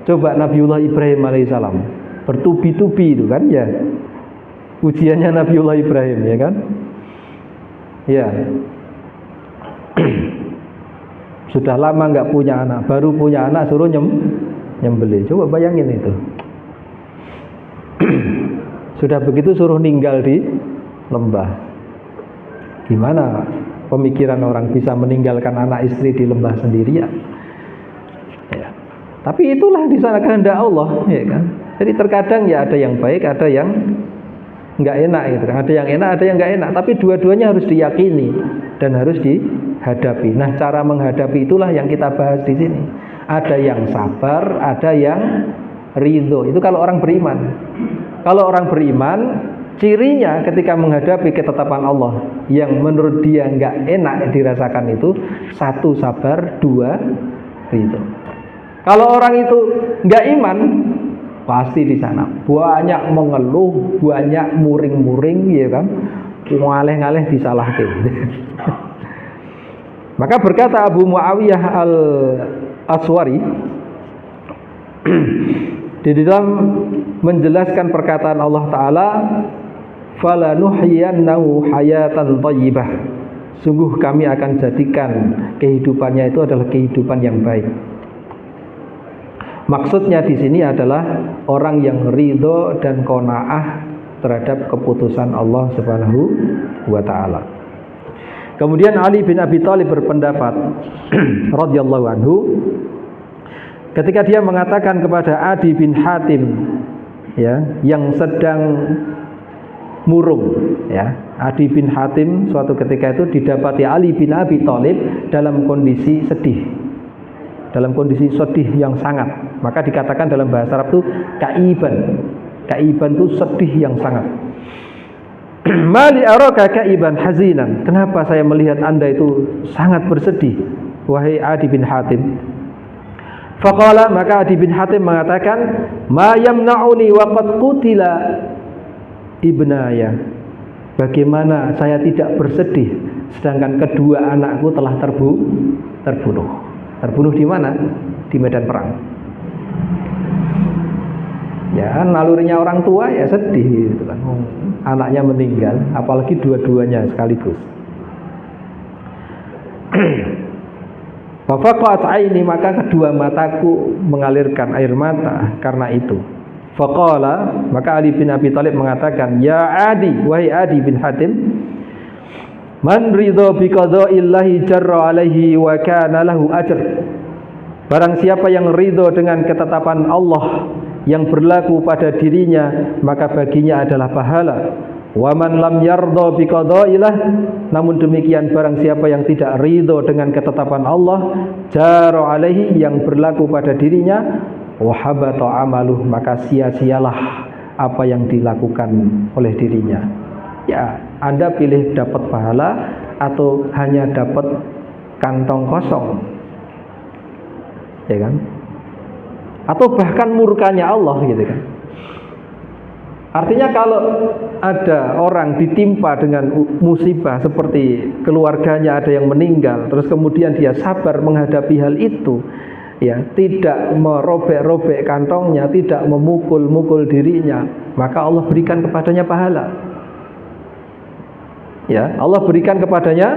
Speaker 1: Coba Nabiullah Ibrahim alaihissalam bertubi-tubi itu kan ya. Ujiannya Nabiullah Ibrahim ya kan? Ya. sudah lama nggak punya anak, baru punya anak suruh nyembelih. Coba bayangin itu. Sudah begitu suruh ninggal di lembah. Gimana pemikiran orang bisa meninggalkan anak istri di lembah sendirian? Ya. Tapi itulah di sana kehendak Allah, ya kan? Jadi terkadang ya ada yang baik, ada yang nggak enak gitu. Ada yang enak, ada yang nggak enak. Tapi dua-duanya harus diyakini dan harus dihadapi. Nah, cara menghadapi itulah yang kita bahas di sini. Ada yang sabar, ada yang ridho. Itu kalau orang beriman. Kalau orang beriman, cirinya ketika menghadapi ketetapan Allah yang menurut dia nggak enak dirasakan itu, satu sabar, dua ridho. Kalau orang itu nggak iman, pasti di sana banyak mengeluh, banyak muring-muring, ya kan, ngaleh-ngaleh disalahke. Maka berkata Abu Muawiyah al-Aswari di dalam menjelaskan perkataan Allah Ta'ala, falanuhyiyannahu hayatan thayyibah, sungguh kami akan jadikan kehidupannya itu adalah kehidupan yang baik. Maksudnya di sini adalah orang yang ridho dan qanaah terhadap keputusan Allah Subhanahu wa Ta'ala. Kemudian Ali bin Abi Thalib berpendapat radhiyallahu anhu, ketika dia mengatakan kepada Adi bin Hatim, ya, yang sedang murung, ya, Adi bin Hatim suatu ketika itu didapati Ali bin Abi Thalib dalam kondisi sedih, dalam kondisi sedih yang sangat. Maka dikatakan dalam bahasa Arab itu kaiban. Kaiban itu sedih yang sangat. Mali araka kaiban hazinan. Kenapa saya melihat Anda itu sangat bersedih, wahai Adi bin Hatim? Faqala, maka Adi bin Hatim mengatakan, ma yamna'uni wa qad qutila ibnaya. Bagaimana saya tidak bersedih sedangkan kedua anakku telah terbunuh. Terbunuh di mana? Di medan perang. Ya, nalurinya orang tua ya sedih gitu kan. Anaknya meninggal, apalagi dua-duanya sekaligus. Faqat aini, maka kedua mataku mengalirkan air mata karena itu. Faqala, maka Ali bin Abi Thalib mengatakan, ya Adi, wahai Adi bin Hatim, man ridha bi qada'illahi jarra alaihi wa kana lahu ajr. Barang siapa yang ridho dengan ketetapan Allah yang berlaku pada dirinya, maka baginya adalah pahala. Wa man lam yardha bi qada'illah, namun demikian barang siapa yang tidak ridho dengan ketetapan Allah, jarra alaihi, yang berlaku pada dirinya, wa habata amaluh, maka sia-sialah apa yang dilakukan oleh dirinya. Ya, Anda pilih dapat pahala atau hanya dapat kantong kosong, ya kan? Atau bahkan murkanya Allah, gitu kan? Artinya kalau ada orang ditimpa dengan musibah seperti keluarganya ada yang meninggal, terus kemudian dia sabar menghadapi hal itu, ya, tidak merobek-robek kantongnya, tidak memukul-mukul dirinya, maka Allah berikan kepadanya pahala. Ya, Allah berikan kepadanya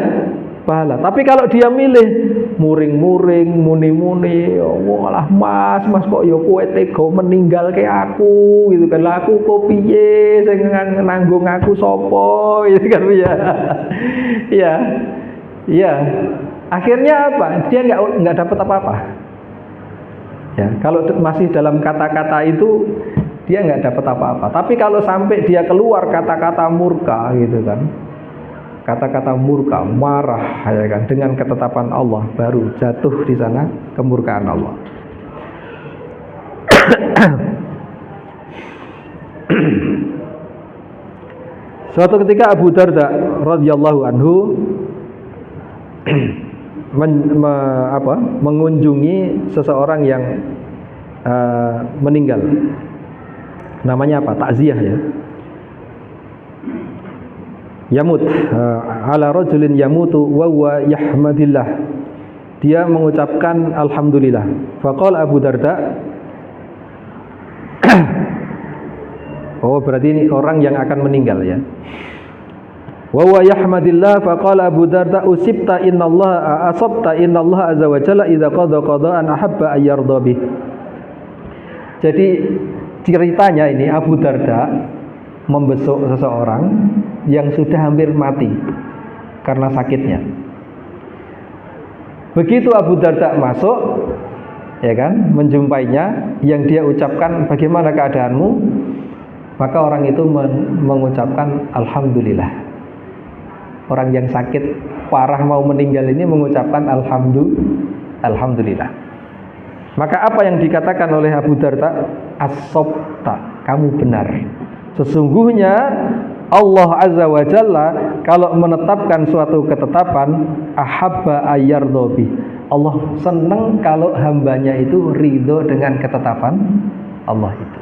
Speaker 1: pahala. Tapi kalau dia milih muring-muring, muni-muni, walah mas kok ya kowe tega meninggal kayak aku gitu kan. Lah aku kok piye sing nanggung aku sapa gitu kan ya. Ya. Ya. Akhirnya apa? Dia enggak dapat apa-apa. Ya, kalau masih dalam kata-kata itu dia enggak dapat apa-apa. Tapi kalau sampai dia keluar kata-kata murka gitu kan, kata-kata murka, marah, ya kan, dengan ketetapan Allah, baru jatuh di sana kemurkaan Allah. Suatu ketika Abu Darda radhiyallahu anhu mengunjungi seseorang yang meninggal. Namanya apa? Takziah, ya. Yamut ala rajulin yamutu wa huwa yahmadillah. Dia mengucapkan alhamdulillah. Faqala Abu Darda, oh berarti ini orang yang akan meninggal, ya. Wa huwa yahmadillah faqala Abu Darda usibta innallaha asabta innallaha azza wa jalla idza qada qada'an ahabba ay yarda bih. Jadi ceritanya ini Abu Darda membesuk seseorang yang sudah hampir mati karena sakitnya. Begitu Abu Darda masuk, ya kan, menjumpainya, yang dia ucapkan, bagaimana keadaanmu? Maka orang itu mengucapkan alhamdulillah. Orang yang sakit parah mau meninggal ini mengucapkan alhamdulillah. Maka apa yang dikatakan oleh Abu Darda? As-sobta, kamu benar. Sesungguhnya Allah Azza wa Jalla kalau menetapkan suatu ketetapan, ahabba ayyardhabi. Allah senang kalau hambanya itu ridho dengan ketetapan Allah itu.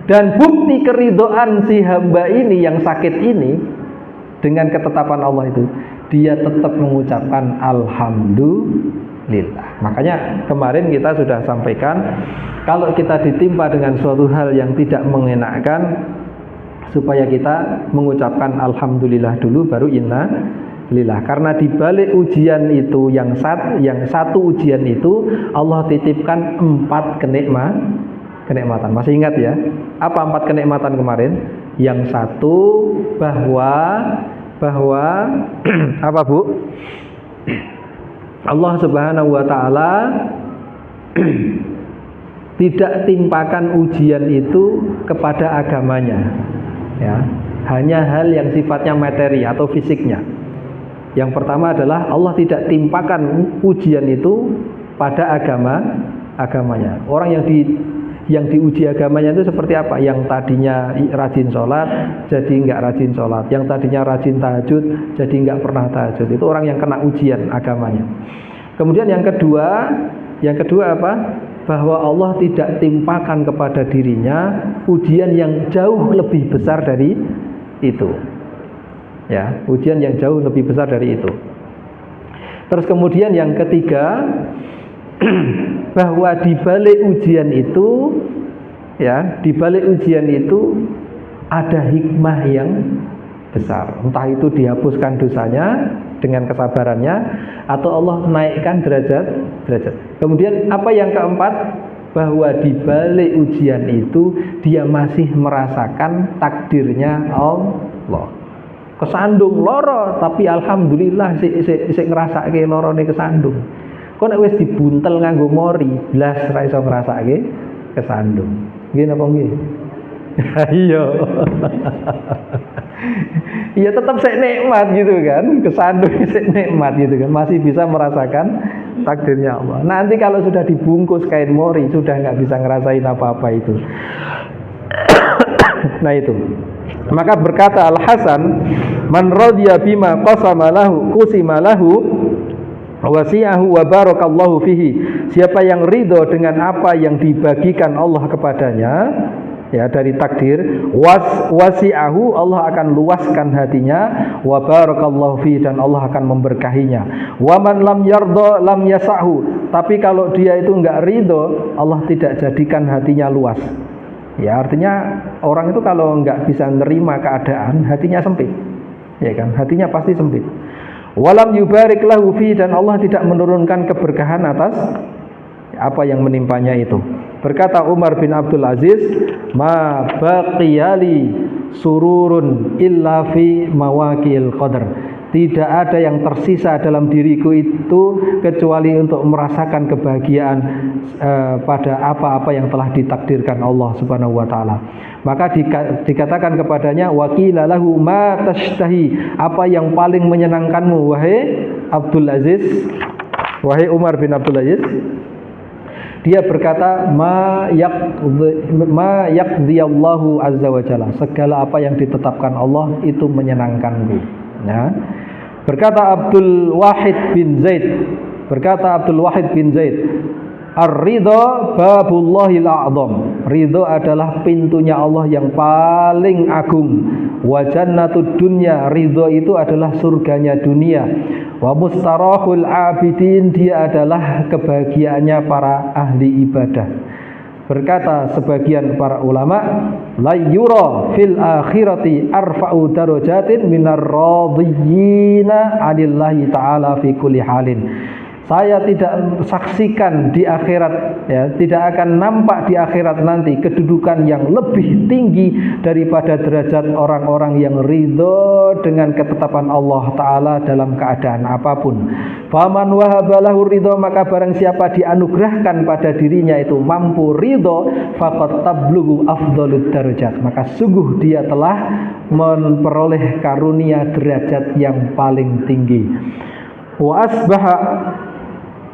Speaker 1: Dan bukti keridhaan si hamba ini yang sakit ini dengan ketetapan Allah itu, dia tetap mengucapkan alhamdulillah. Makanya kemarin kita sudah sampaikan, kalau kita ditimpa dengan suatu hal yang tidak mengenakkan, supaya kita mengucapkan alhamdulillah dulu baru inna lillah. Karena di balik ujian itu yang satu ujian itu Allah titipkan 4 kenikmatan. Masih ingat ya? Apa 4 kenikmatan kemarin? Yang satu bahwa apa Bu? Allah Subhanahu wa taala tidak timpakan ujian itu kepada agamanya. Ya, hanya hal yang sifatnya materi atau fisiknya. Yang pertama adalah Allah tidak timpakan ujian itu pada agamanya. Orang yang diuji agamanya itu seperti apa? Yang tadinya rajin sholat jadi nggak rajin sholat, yang tadinya rajin tahajud jadi nggak pernah tahajud. Itu orang yang kena ujian agamanya. Kemudian yang kedua apa? Bahwa Allah tidak timpakan kepada dirinya ujian yang jauh lebih besar dari itu. Ya, ujian yang jauh lebih besar dari itu. Terus kemudian yang ketiga, bahwa di balik ujian itu, ya, di balik ujian itu ada hikmah yang besar. Entah itu dihapuskan dosanya dengan kesabarannya, atau Allah naikkan derajat. Kemudian apa yang keempat? Bahwa di balik ujian itu dia masih merasakan takdirnya Allah. Kesandung loro, tapi alhamdulillah sik ngrasake lorone kesandung. Kok nek wis dibuntel nganggo mori, blas ra iso ngrasake kesandung. Nggih napa nggih? Iya. Iya tetap sik nikmat gitu kan, kesandung sik nikmat gitu kan, masih bisa merasakan takdirnya Allah. Nanti kalau sudah dibungkus kain mori, sudah nggak bisa ngerasain apa-apa itu. Nah itu. Maka berkata Al-Hasan, man radiya bima qasama lahu qusima lahu wasi'ahu wa barakallahu fihi. Siapa yang ridho dengan apa yang dibagikan Allah kepadanya, ya, dari takdir, wasi'ahu, Allah akan luaskan hatinya, wa barakallahu fihi, dan Allah akan memberkahinya. Wa man lam yarda lam yasahu. Tapi kalau dia itu enggak ridho, Allah tidak jadikan hatinya luas. Ya, artinya orang itu kalau enggak bisa menerima keadaan, hatinya sempit. Ya kan? Hatinya pasti sempit. Walam yubarik lahu fi, dan Allah tidak menurunkan keberkahan atas apa yang menimpanya itu. Berkata Umar bin Abdul Aziz, ma baqiyali sururun illa fi mawaqil qadar. Tidak ada yang tersisa dalam diriku itu kecuali untuk merasakan kebahagiaan pada apa-apa yang telah ditakdirkan Allah Subhanahu wa taala. Maka dikatakan kepadanya, waqila lahu ma tashtahi, apa yang paling menyenangkanmu wahai Abdul Aziz, wahai Umar bin Abdul Aziz? Dia berkata, ma yaqdiyallahu azza wa jalla, segala apa yang ditetapkan Allah itu menyenangkanku. Ya. Berkata Abdul Wahid bin Zaid, ar-ridha babullahil a'zam. Ridho adalah pintunya Allah yang paling agung. Wa jannatud dunya, ridho itu adalah surganya dunia. Wa mustarahul abidin, dia adalah kebahagiaannya para ahli ibadah. Berkata sebagian para ulama, la yura fil akhirati arfa'u darajatin minar radiyina 'anillahi ta'ala fi kulli halin. Saya tidak saksikan di akhirat, ya, tidak akan nampak di akhirat nanti kedudukan yang lebih tinggi daripada derajat orang-orang yang ridho dengan ketetapan Allah Ta'ala dalam keadaan apapun. Faman wahabalahu ridho, maka barang siapa dianugerahkan pada dirinya itu mampu ridho, faqad tablughu afdhalud darajat, maka sungguh dia telah memperoleh karunia derajat yang paling tinggi. Wa asbaha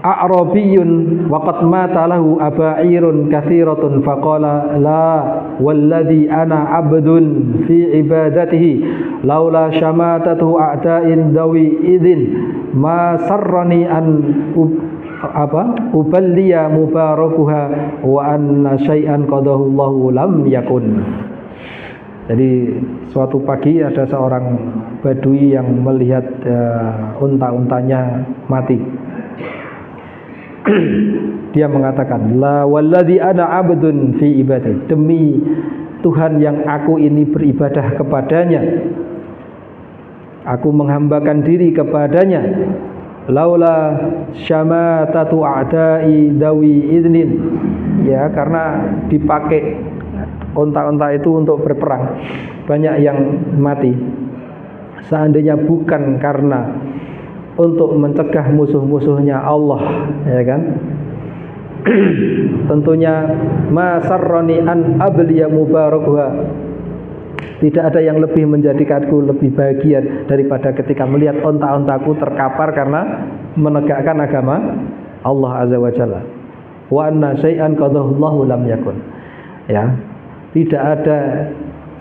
Speaker 1: a'rabiyun waqad mata lahu aba'irun kathiratun faqala la walladhi ana abdun fi ibadatihi laula syamatatuhu a'da'in dawi idin ma sarrani an uballiya mubarakuha wa anna syai'an qadahu Allahu lam yakun. Jadi suatu pagi ada seorang badui yang melihat unta-untanya mati. Dia mengatakan, la walladzi ana abdun fi ibadati, demi Tuhan yang aku ini beribadah kepadanya, aku menghambakan diri kepadanya, laula syamatatu a'dai dawi idnin, ya, karena dipakai unta-unta itu untuk berperang, banyak yang mati. Seandainya bukan karena untuk mencegah musuh-musuhnya Allah, ya kan? Tentunya ma sarrani an abliya mubarakuha, tidak ada yang lebih menjadikanku lebih bahagia daripada ketika melihat unta-untaku terkapar karena menegakkan agama Allah Azza wa Jalla. Wa anna syai'an qadahu Allahu lam yakun. Ya, tidak ada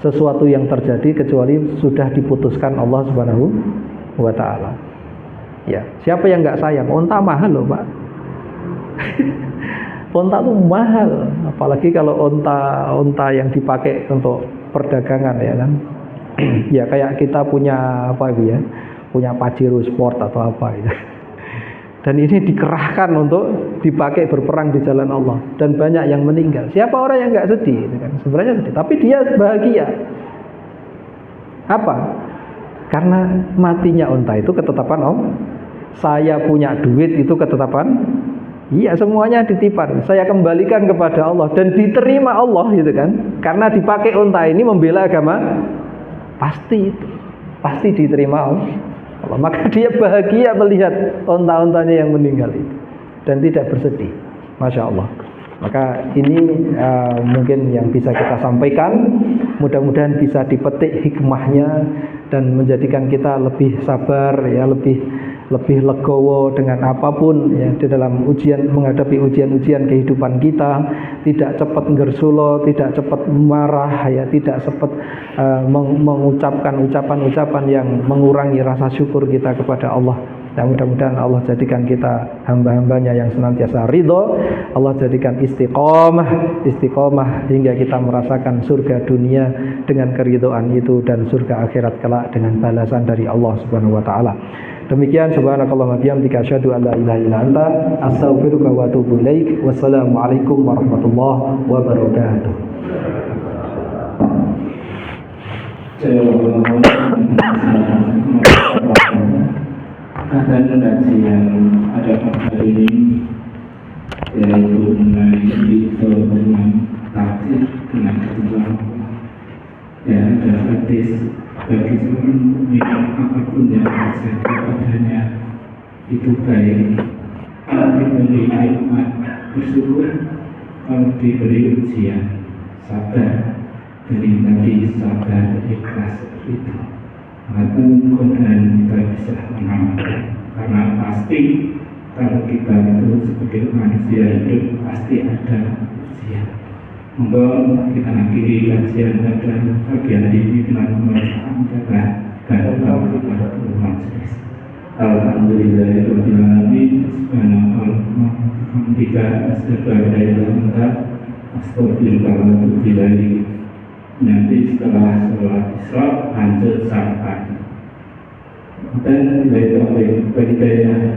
Speaker 1: sesuatu yang terjadi kecuali sudah diputuskan Allah Subhanahu wa Ta'ala. Ya, siapa yang nggak sayang? Unta mahal loh, Pak. Unta tuh mahal, apalagi kalau unta yang dipakai untuk perdagangan, ya kan. Ya kayak kita punya apa ya? Punya Pajero Sport atau apa itu. Dan ini dikerahkan untuk dipakai berperang di jalan Allah, dan banyak yang meninggal. Siapa orang yang nggak sedih? Itu kan sebenarnya sedih, tapi dia bahagia. Apa? Karena matinya unta itu ketetapan Allah. Saya punya duit itu ketetapan. Iya, semuanya ditipan. Saya kembalikan kepada Allah dan diterima Allah, gitu kan? Karena dipakai unta ini membela agama, pasti diterima Allah. Maka dia bahagia melihat unta-untanya yang meninggal itu dan tidak bersedih. Masya Allah. Maka ini mungkin yang bisa kita sampaikan. Mudah-mudahan bisa dipetik hikmahnya dan menjadikan kita lebih sabar, ya, lebih legowo dengan apapun, ya, di dalam menghadapi ujian-ujian kehidupan kita. Tidak cepat ngersulo, tidak cepat marah, ya, tidak cepat mengucapkan ucapan-ucapan yang mengurangi rasa syukur kita kepada Allah. Dan mudah-mudahan Allah jadikan kita hamba-hambanya yang senantiasa ridho. Allah jadikan istiqomah hingga kita merasakan surga dunia dengan keridhaan itu, dan surga akhirat kelak dengan balasan dari Allah Subhanahu wa Ta'ala. Demikian, subhanakallahumma bihamdika asyhadu an la ilaha illa anta astaghfiruka wa atubu ilaik. Wassalamualaikum warahmatullahi wabarakatuh.
Speaker 2: Akan kaji yang ada pada hari ini yaitu mengenai ridho dengan takdir, dengan ketentuan Allah. Ya, ada hadis bagi seorang mukmin apapun yang terjadi padanya itu baik. Kalau diberi nikmat bersyukur, kalau diberi ujian sabar, dari tadi sabar ikhlas itu. Maka mudah-mudahan kita bisa mengamalkan, karena pasti kalau kita itu sebagai manusia hidup pasti ada ujian. Moga kita akhiri kajian pada pagi hari ini dengan membaca Al-Fatihah kepada Tuhan. Alhamdulillahirabbil alamin. Subhanallah hamdika asyhadu an la ilaha illa anta astaghfiruka wa atubu ilaik. Nanti setelah sholat Isra lanjut sampai dan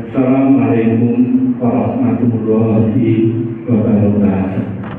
Speaker 2: Assalamualaikum warahmatullahi wabarakatuh.